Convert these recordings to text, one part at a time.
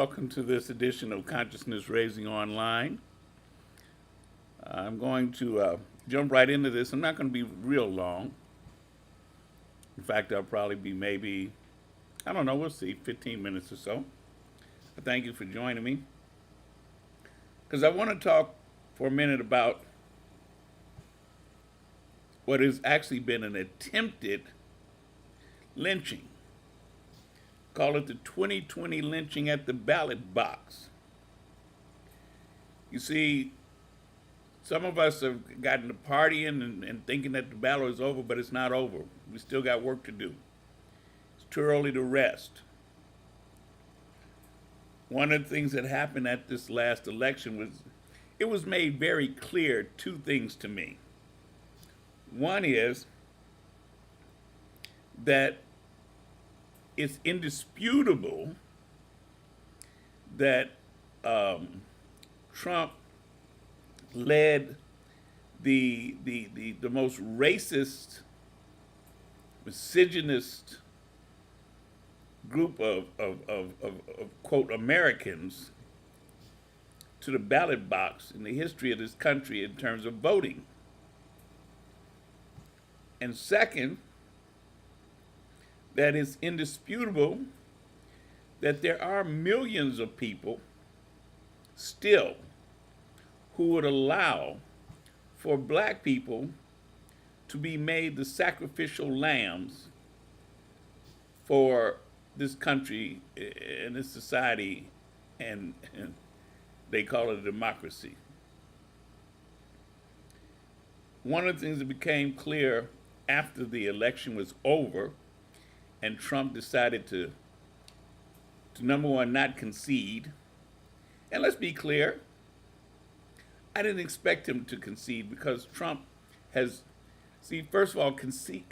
welcome to this edition of Consciousness Raising Online. I'm going to jump right into this. I'm not going to be real long. In fact, I'll probably be maybe, I don't know, we'll see, 15 minutes or so. But thank you for joining me. Because I want to talk for a minute about what has actually been an attempted lynching. Call it the 2020 lynching at the ballot box. You see, some of us have gotten to partying and thinking that the battle is over, but it's not over. We still got work to do. It's too early to rest. One of the things that happened at this last election was it was made very clear two things to me. One is that it's indisputable that Trump led the most racist, misogynist group of quote Americans to the ballot box in the history of this country in terms of voting. And second, that it's indisputable that there are millions of people still who would allow for black people to be made the sacrificial lambs for this country and this society, and they call it a democracy. One of the things that became clear after the election was over and Trump decided to number one, not concede. And let's be clear, I didn't expect him to concede because Trump has, first of all, the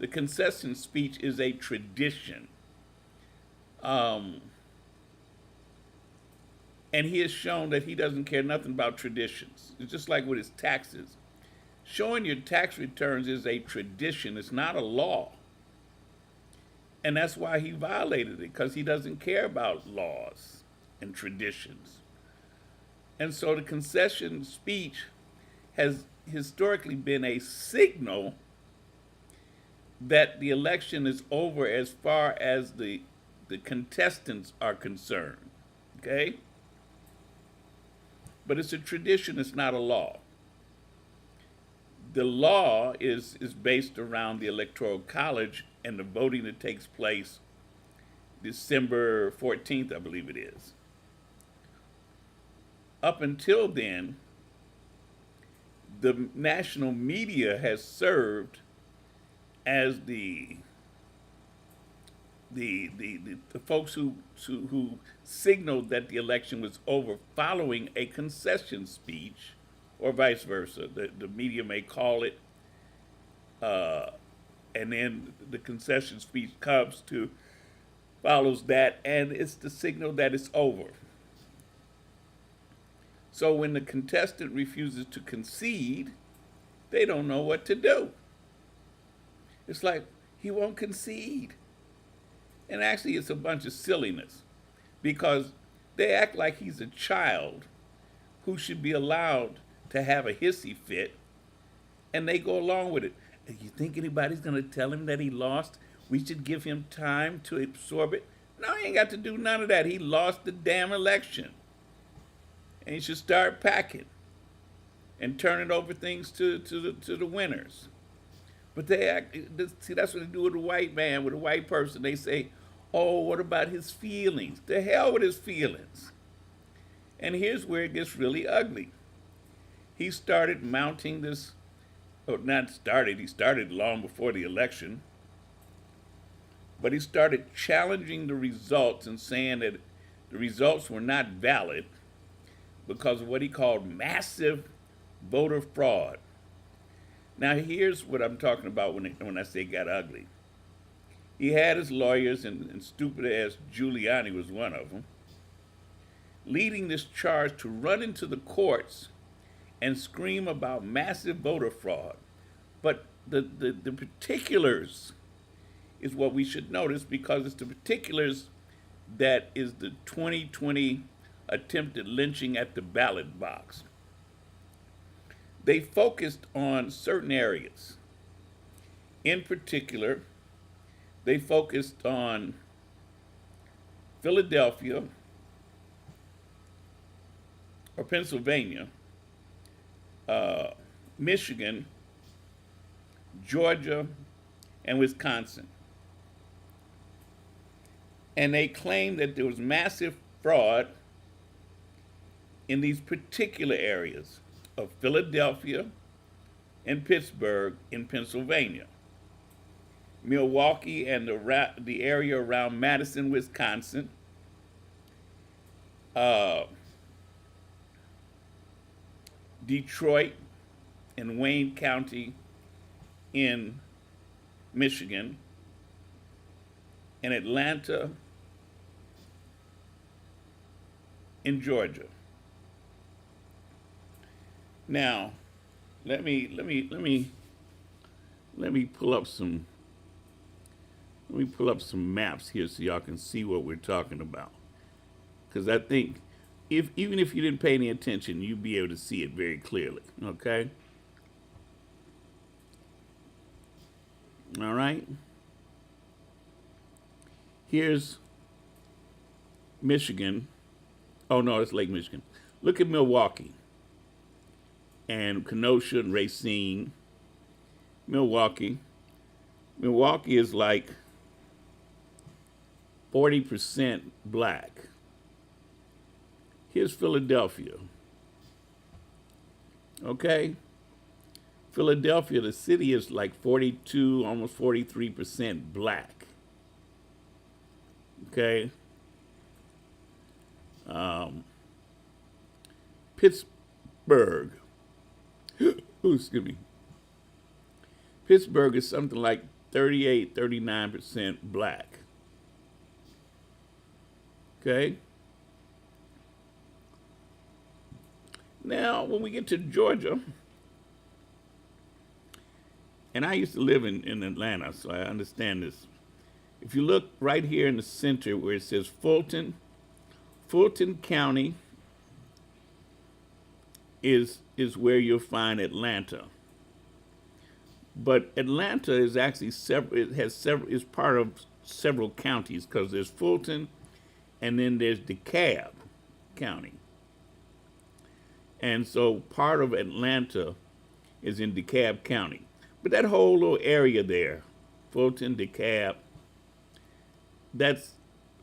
concession speech is a tradition. And he has shown that he doesn't care nothing about traditions. It's just like with his taxes. Showing your tax returns is a tradition, it's not a law. And that's why he violated it, because he doesn't care about laws and traditions. And so the concession speech has historically been a signal that the election is over as far as the contestants are concerned, okay? But it's a tradition, it's not a law. The law is based around the Electoral College and the voting that takes place December 14th, I believe it is. Up until then, the national media has served as the folks who signaled that the election was over following a concession speech, or vice versa. The media may call it, and then the concession speech follows that, and it's the signal that it's over. So when the contestant refuses to concede, they don't know what to do. It's like, he won't concede. And actually, it's a bunch of silliness, because they act like he's a child who should be allowed to have a hissy fit, and they go along with it. You think anybody's going to tell him that he lost? We should give him time to absorb it. No, he ain't got to do none of that. He lost the damn election. And he should start packing and turning over things to the winners. But they act, see, that's what they do with a white man, with a white person. They say, oh, what about his feelings? The hell with his feelings. And here's where it gets really ugly. He started mounting this, he started long before the election, but he started challenging the results and saying that the results were not valid because of what he called massive voter fraud. Now here's what I'm talking about when I say it got ugly. He had his lawyers, and stupid ass Giuliani was one of them, leading this charge to run into the courts and scream about massive voter fraud. But the particulars is what we should notice, because it's the particulars that is the 2020 attempted lynching at the ballot box. They focused on certain areas. In particular, they focused on Philadelphia or Pennsylvania, Michigan, Georgia, and Wisconsin. And they claimed that there was massive fraud in these particular areas of Philadelphia and Pittsburgh in Pennsylvania, Milwaukee and the area around Madison, Wisconsin, Detroit and Wayne County in Michigan, and Atlanta in Georgia. Now, let me pull up some maps here so y'all can see what we're talking about. Because I think even if you didn't pay any attention, you'd be able to see it very clearly. Okay? All right. Here's Michigan. Oh no, it's Lake Michigan. Look at Milwaukee and Kenosha and Racine. Milwaukee is like 40% black. Here's Philadelphia. Okay? Philadelphia, the city is like 42, almost 43% black. Okay? Pittsburgh. Ooh, excuse me. Pittsburgh is something like 38, 39% black. Okay? Now, when we get to Georgia, and I used to live in Atlanta, so I understand this. If you look right here in the center where it says Fulton County is where you'll find Atlanta. But Atlanta is actually is part of several counties, because there's Fulton and then there's DeKalb County. And so part of Atlanta is in DeKalb County. But that whole little area there, Fulton, DeKalb, that's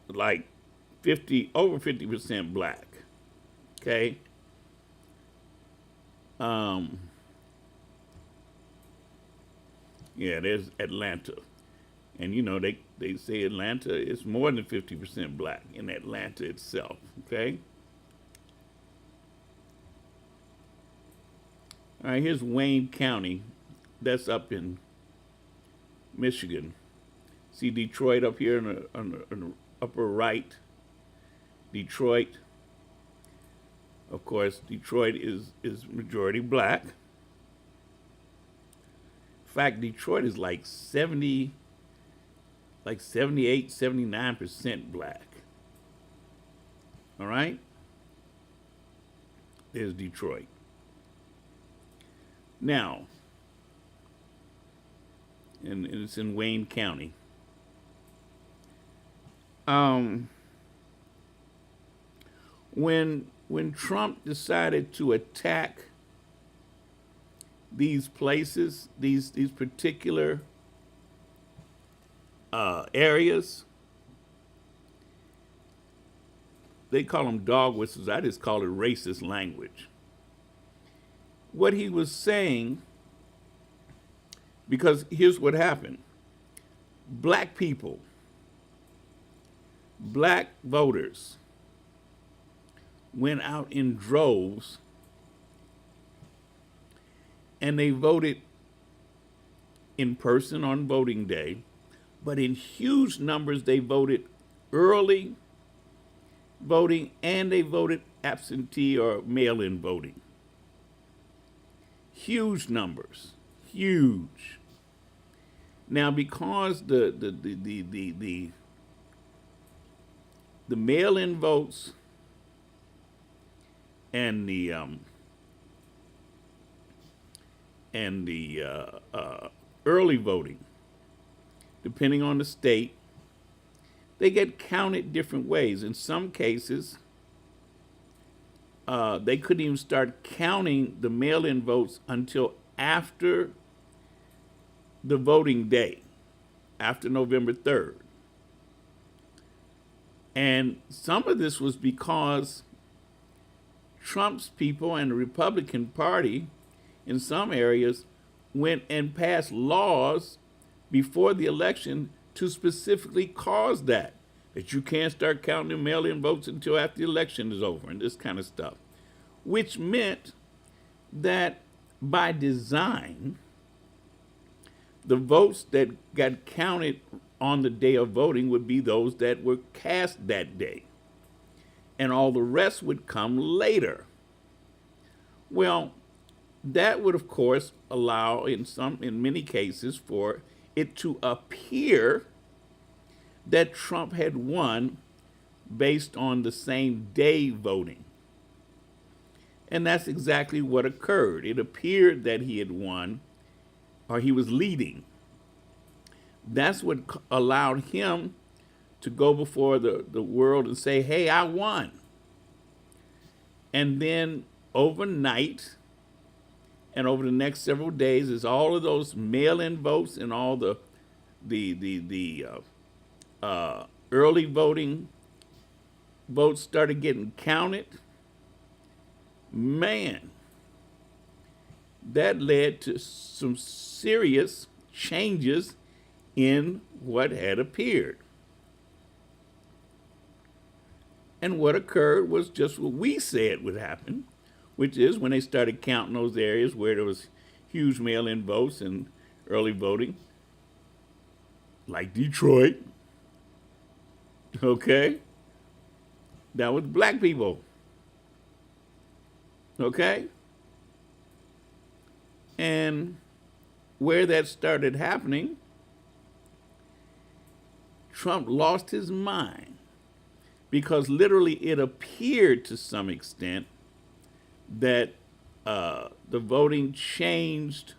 like over 50% black. Okay? Yeah, there's Atlanta. And you know, they say Atlanta is more than 50% black in Atlanta itself. Okay? All right, here's Wayne County. That's up in Michigan. See Detroit up here on the upper right. Detroit. Of course, Detroit is majority black. In fact, Detroit is like 78, 79% black. All right? There's Detroit. Now, and it's in Wayne County. When Trump decided to attack these places, these particular areas, they call them dog whistles. I just call it racist language. What he was saying, because here's what happened. Black people, black voters went out in droves and they voted in person on voting day, but in huge numbers they voted early voting and they voted absentee or mail-in voting. Huge numbers, huge. Now, because the the mail-in votes and the early voting, depending on the state, they get counted different ways. In some cases, they couldn't even start counting the mail-in votes until after the voting day, after November 3rd. And some of this was because Trump's people and the Republican Party in some areas went and passed laws before the election to specifically cause that you can't start counting mail-in votes until after the election is over and this kind of stuff, which meant that by design, the votes that got counted on the day of voting would be those that were cast that day, and all the rest would come later. Well, that would, of course, allow in many cases for it to appear that Trump had won based on the same day voting. And that's exactly what occurred. It appeared that he had won, or he was leading. That's what allowed him to go before the world and say, hey, I won. And then overnight, and over the next several days, as all of those mail-in votes and all the early voting votes started getting counted, man, that led to some serious changes in what had appeared. And what occurred was just what we said would happen, which is when they started counting those areas where there was huge mail-in votes and early voting, like Detroit, okay? That was black people, okay? And where that started happening, Trump lost his mind because literally it appeared to some extent that the voting changed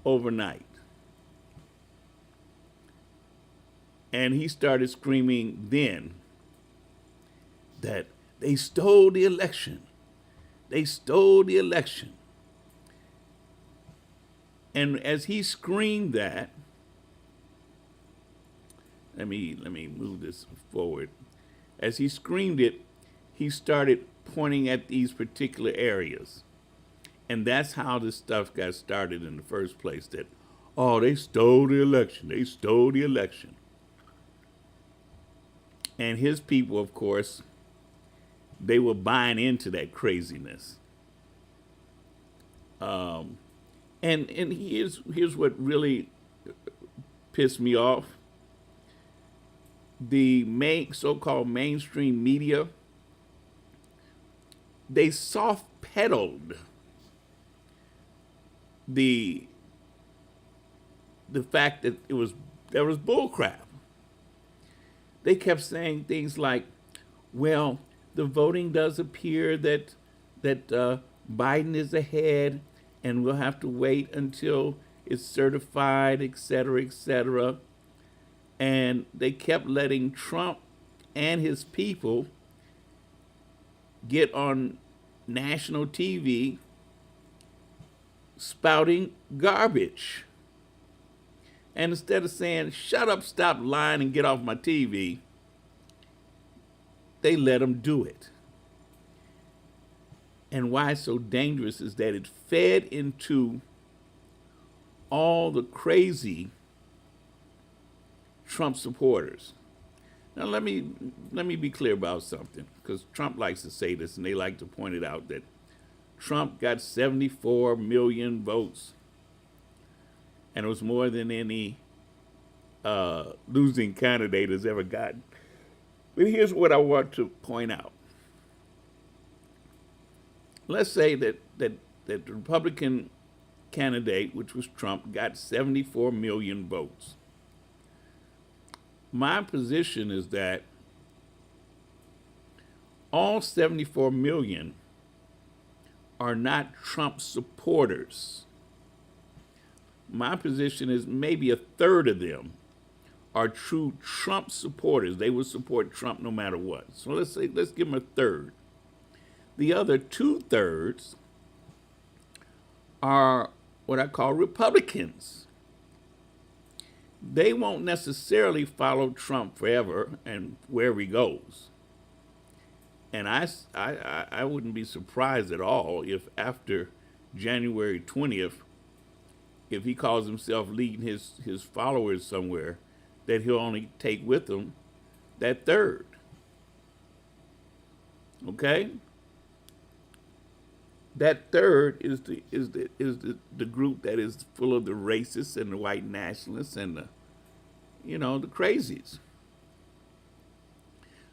overnight. And he started screaming then that they stole the election. They stole the election. And as he screamed that, let me move this forward. As he screamed it, he started pointing at these particular areas. And that's how this stuff got started in the first place, that, oh, they stole the election. They stole the election. And his people, of course, they were buying into that craziness. And here's what really pissed me off. The so-called mainstream media, they soft pedaled the fact that there was bullcrap. They kept saying things like, well, the voting does appear that Biden is ahead and we'll have to wait until it's certified, et cetera, et cetera. And they kept letting Trump and his people get on national TV spouting garbage. And instead of saying, shut up, stop lying, and get off my TV, they let them do it. And why it's so dangerous is that it fed into all the crazy Trump supporters. Now let me be clear about something, because Trump likes to say this, and they like to point it out, that Trump got 74 million votes, and it was more than any losing candidate has ever gotten. But here's what I want to point out. Let's say that the Republican candidate, which was Trump, got 74 million votes. My position is that all 74 million are not Trump supporters. My position is maybe a third of them are true Trump supporters. They would support Trump no matter what. So let's give them a third. The other 2/3 are what I call Republicans. They won't necessarily follow Trump forever and wherever he goes. And I wouldn't be surprised at all if after January 20th, if he calls himself leading his followers somewhere, that he'll only take with him that third. Okay? That third is the group that is full of the racists and the white nationalists and the crazies.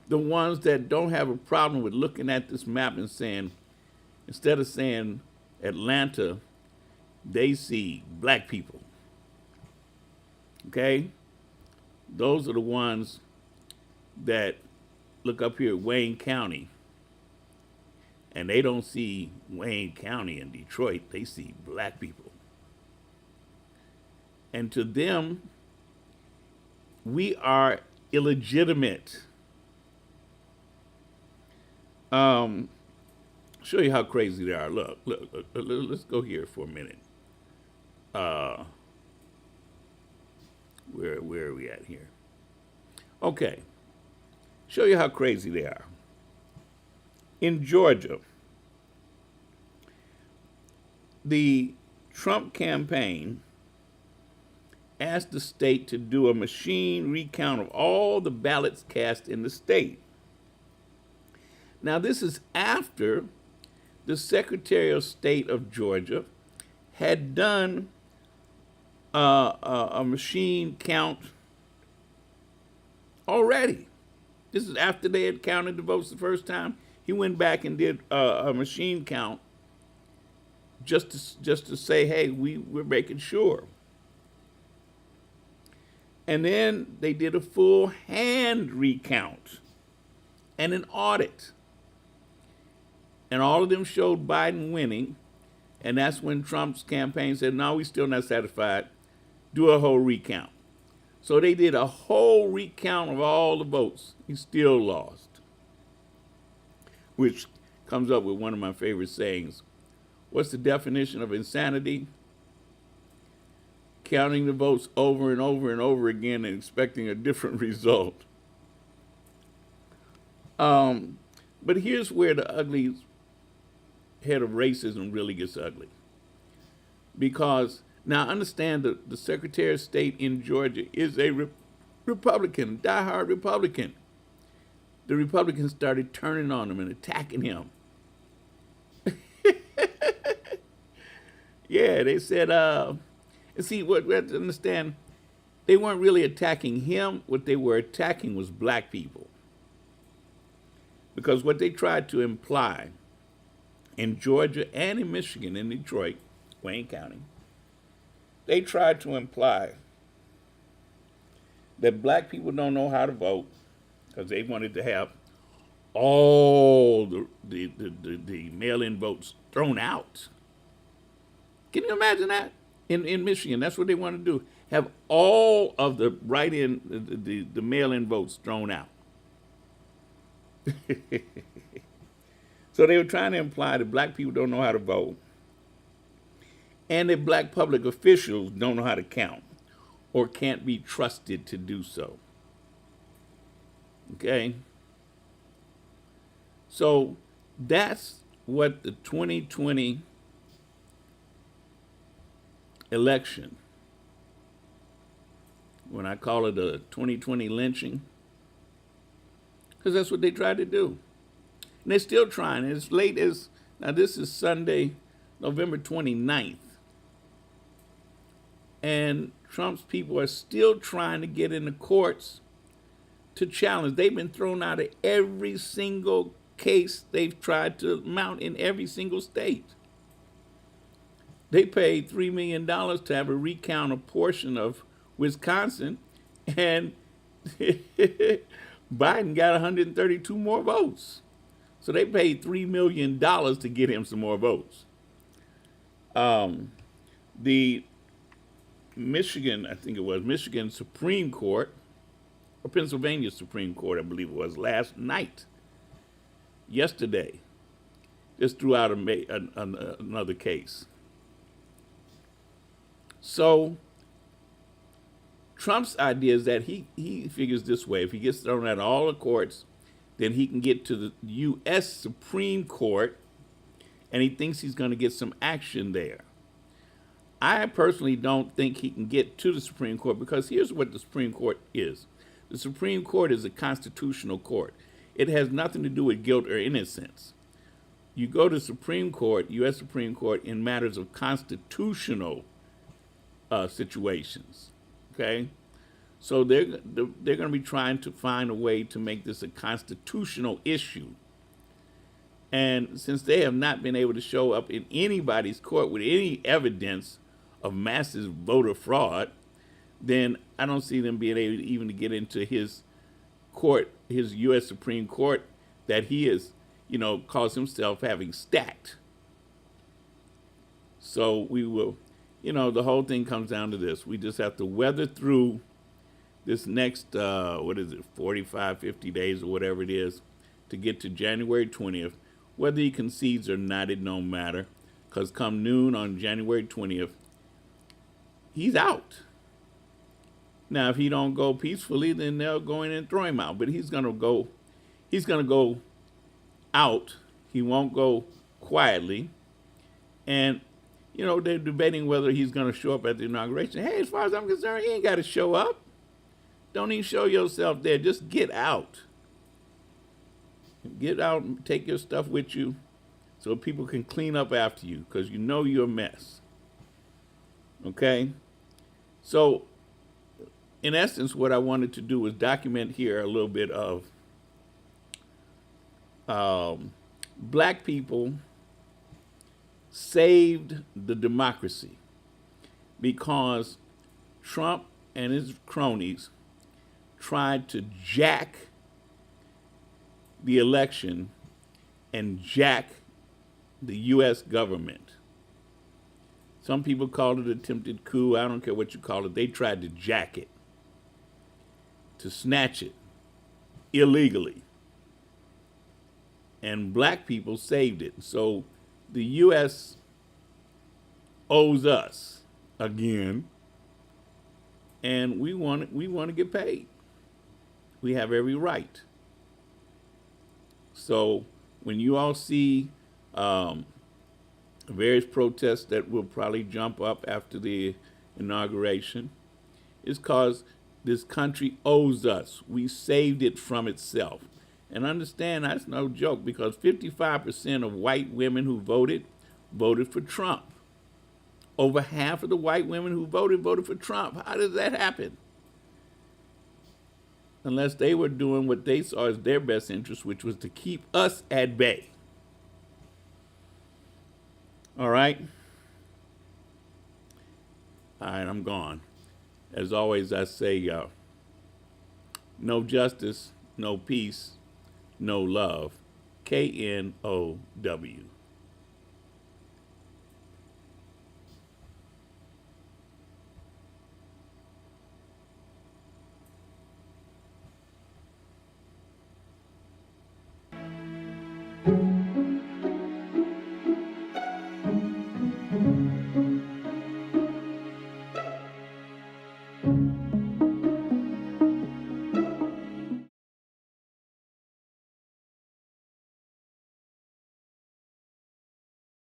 The ones that don't have a problem with looking at this map and saying, instead of saying Atlanta, they see black people. Okay? Those are the ones that look up here at Wayne County and they don't see Wayne County in Detroit, they see black people. And to them, we are illegitimate. Show you how crazy they are. Look, let's go here for a minute. Where are we at here? Okay. Show you how crazy they are. In Georgia, the Trump campaign asked the state to do a machine recount of all the ballots cast in the state. Now, this is after the Secretary of State of Georgia had done a machine count already. This is after they had counted the votes the first time. He went back and did a machine count just to say, hey, we're making sure. And then they did a full hand recount and an audit. And all of them showed Biden winning. And that's when Trump's campaign said, no, we're still not satisfied. Do a whole recount. So they did a whole recount of all the votes. He still lost. Which comes up with one of my favorite sayings. What's the definition of insanity? Counting the votes over and over and over again and expecting a different result. But here's where the ugly head of racism really gets ugly. Because now understand that the Secretary of State in Georgia is a Republican, diehard Republican. The Republicans started turning on him and attacking him. Yeah, they said, see, what we have to understand, they weren't really attacking him. What they were attacking was black people. Because what they tried to imply in Georgia and in Michigan, in Detroit, Wayne County, they tried to imply that black people don't know how to vote because they wanted to have all the mail-in votes thrown out. Can you imagine that? In Michigan, that's what they want to do. Have all of the write-in, the mail-in votes thrown out. So they were trying to imply that black people don't know how to vote and that black public officials don't know how to count or can't be trusted to do so. Okay? So that's what the 2020 election, when I call it a 2020 lynching, because that's what they tried to do. And they're still trying. As late as, now this is Sunday, November 29th. And Trump's people are still trying to get in the courts to challenge. They've been thrown out of every single case they've tried to mount in every single state. They paid $3 million to have a recount a portion of Wisconsin, and Biden got 132 more votes. So they paid $3 million to get him some more votes. The Michigan, I think it was, Michigan Supreme Court, or Pennsylvania Supreme Court, I believe it was, yesterday, just threw out another case. So Trump's idea is that he figures this way: if he gets thrown out of all the courts, then he can get to the U.S. Supreme Court, and he thinks he's going to get some action there. I personally don't think he can get to the Supreme Court, because here's what the Supreme Court is. The Supreme Court is a constitutional court. It has nothing to do with guilt or innocence. You go to Supreme Court, U.S. Supreme Court, in matters of constitutional situations. Okay? So they're going to be trying to find a way to make this a constitutional issue. And since they have not been able to show up in anybody's court with any evidence of massive voter fraud, then I don't see them being able even to get into his court, his U.S. Supreme Court, that he is, calls himself having stacked. So we will, the whole thing comes down to this. We just have to weather through this next, 45, 50 days or whatever it is, to get to January 20th. Whether he concedes or not, it don't matter, because come noon on January 20th, he's out. Now, if he don't go peacefully, then they'll go in and throw him out. But he's gonna go out. He won't go quietly. And, they're debating whether he's gonna show up at the inauguration. Hey, as far as I'm concerned, he ain't gotta show up. Don't even show yourself there. Just get out. Get out and take your stuff with you so people can clean up after you, because you're a mess. Okay? So, in essence, what I wanted to do was document here a little bit of black people saved the democracy because Trump and his cronies tried to jack the election and jack the U.S. government. Some people call it attempted coup. I don't care what you call it. They tried to jack it, to snatch it illegally. And black people saved it. So the U.S. owes us again, and we want to get paid. We have every right. So when you all see various protests that will probably jump up after the inauguration, it's because this country owes us. We saved it from itself. And understand, that's no joke, because 55% of white women who voted for Trump. Over half of the white women who voted for Trump. How did that happen? Unless they were doing what they saw as their best interest, which was to keep us at bay. All right? All right, I'm gone. As always, I say, no justice, no peace, no love. KNOW.